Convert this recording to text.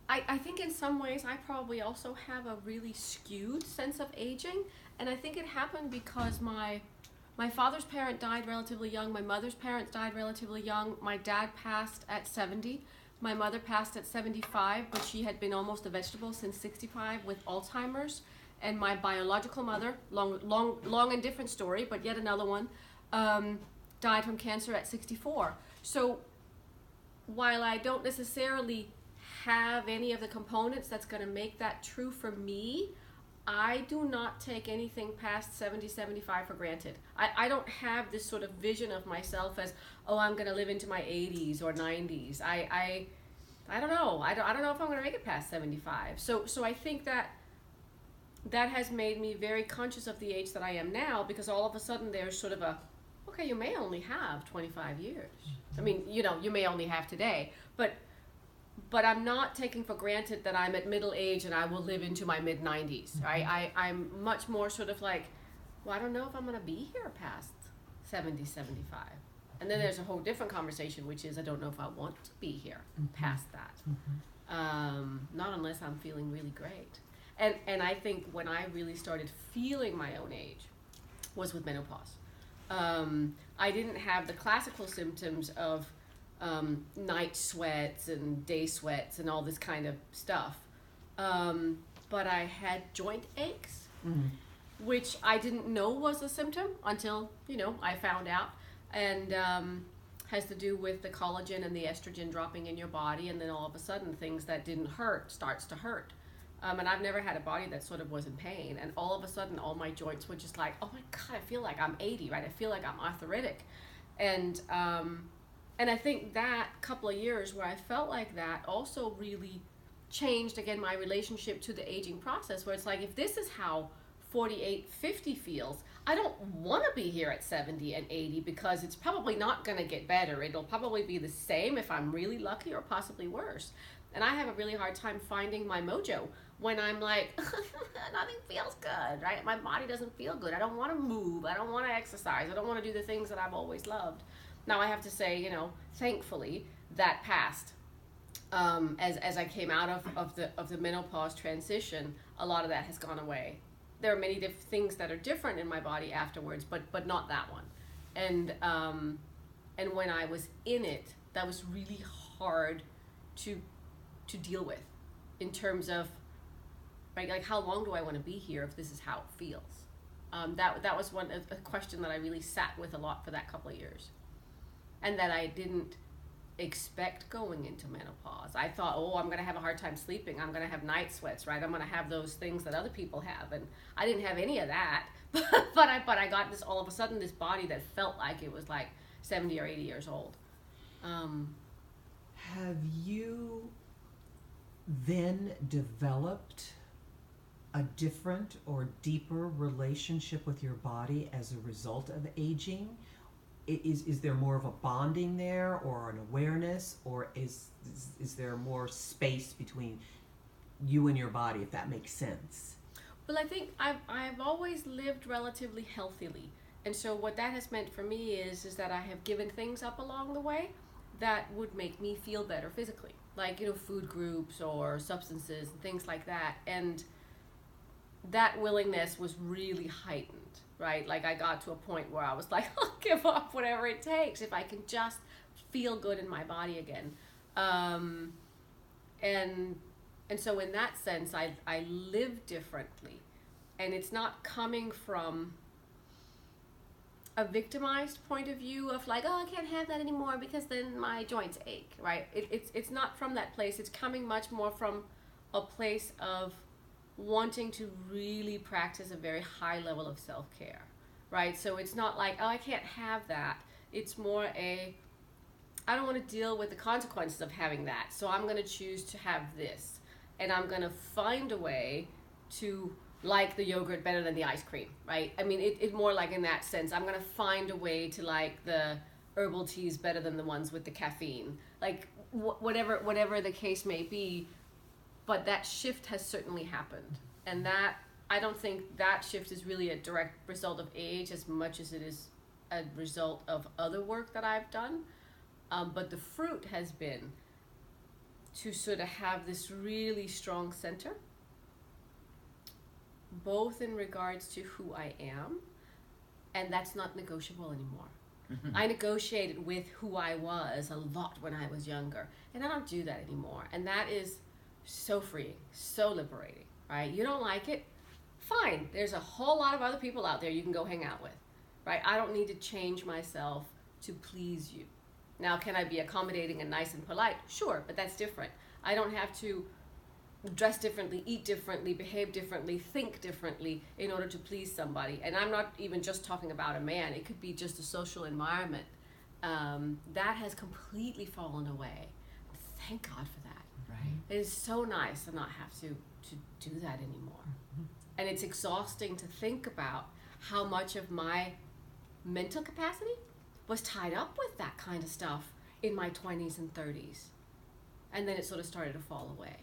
I think in some ways I probably also have a really skewed sense of aging, and I think it happened because my father's parent died relatively young, my mother's parents died relatively young, my dad passed at 70, my mother passed at 75, but she had been almost a vegetable since 65 with Alzheimer's, and my biological mother, long and different story, but yet another one, died from cancer at 64. So while I don't necessarily have any of the components that's going to make that true for me, I do not take anything past 70, 75 for granted. I don't have this sort of vision of myself as, oh, I'm going to live into my 80s or 90s. I don't know. I don't know if I'm going to make it past 75. So I think that has made me very conscious of the age that I am now, because all of a sudden there's sort of a, okay, you may only have 25 years. I mean, you may only have today, but I'm not taking for granted that I'm at middle age and I will live into my mid-90s. Right? I'm much more sort of like, well, I don't know if I'm going to be here past 70, 75. And then there's a whole different conversation, which is I don't know if I want to be here past that. Not unless I'm feeling really great. And I think when I really started feeling my own age was with menopause. I didn't have the classical symptoms of night sweats and day sweats and all this kind of stuff. But I had joint aches, which I didn't know was a symptom until, I found out. And has to do with the collagen and the estrogen dropping in your body. And then all of a sudden, things that didn't hurt starts to hurt. And I've never had a body that sort of was in pain. And all of a sudden, all my joints were just like, oh my God, I feel like I'm 80, right? I feel like I'm arthritic. And I think that couple of years where I felt like that also really changed, again, my relationship to the aging process, where it's like, if this is how 48, 50 feels, I don't want to be here at 70 and 80 because it's probably not going to get better. It'll probably be the same if I'm really lucky, or possibly worse. And I have a really hard time finding my mojo when I'm like, nothing feels good, right? My body doesn't feel good. I don't want to move. I don't want to exercise. I don't want to do the things that I've always loved. Now I have to say, thankfully that passed. As I came out of the menopause transition, a lot of that has gone away. There are many things that are different in my body afterwards, but not that one. And when I was in it, that was really hard to deal with, in terms of, right, like, how long do I want to be here if this is how it feels? That was a question that I really sat with a lot for that couple of years, and that I didn't expect going into menopause. I thought, oh, I'm going to have a hard time sleeping. I'm going to have night sweats, right? I'm going to have those things that other people have, and I didn't have any of that. but I got this, all of a sudden, this body that felt like it was like 70 or 80 years old. Have you then developed a different or deeper relationship with your body as a result of aging? Is there more of a bonding there, or an awareness, or is there more space between you and your body, if that makes sense? Well, I think I've always lived relatively healthily, and so what that has meant for me is that I have given things up along the way that would make me feel better physically, like food groups or substances and things like that, and that willingness was really heightened. Right? Like, I got to a point where I was like, I'll give up whatever it takes if I can just feel good in my body again. And so in that sense, I live differently. And it's not coming from a victimized point of view of like, oh, I can't have that anymore because then my joints ache, right? It's not from that place. It's coming much more from a place of wanting to really practice a very high level of self-care, right? So it's not like, oh, I can't have that. It's more I don't want to deal with the consequences of having that, so I'm going to choose to have this, and I'm going to find a way to like the yogurt better than the ice cream, right? I mean, it's more like in that sense. I'm going to find a way to like the herbal teas better than the ones with the caffeine, like whatever the case may be. But that shift has certainly happened, and that, I don't think that shift is really a direct result of age as much as it is a result of other work that I've done. But the fruit has been to sort of have this really strong center, both in regards to who I am, and that's not negotiable anymore. I negotiated with who I was a lot when I was younger, and I don't do that anymore. And that is so freeing, so liberating, right? You don't like it? Fine. There's a whole lot of other people out there you can go hang out with, right? I don't need to change myself to please you. Now, can I be accommodating and nice and polite? Sure, but that's different. I don't have to dress differently, eat differently, behave differently, think differently in order to please somebody. And I'm not even just talking about a man. It could be just a social environment. That has completely fallen away. Thank God for that. Right. It is so nice to not have to do that anymore. And it's exhausting to think about how much of my mental capacity was tied up with that kind of stuff in my 20s and 30s. And then it sort of started to fall away.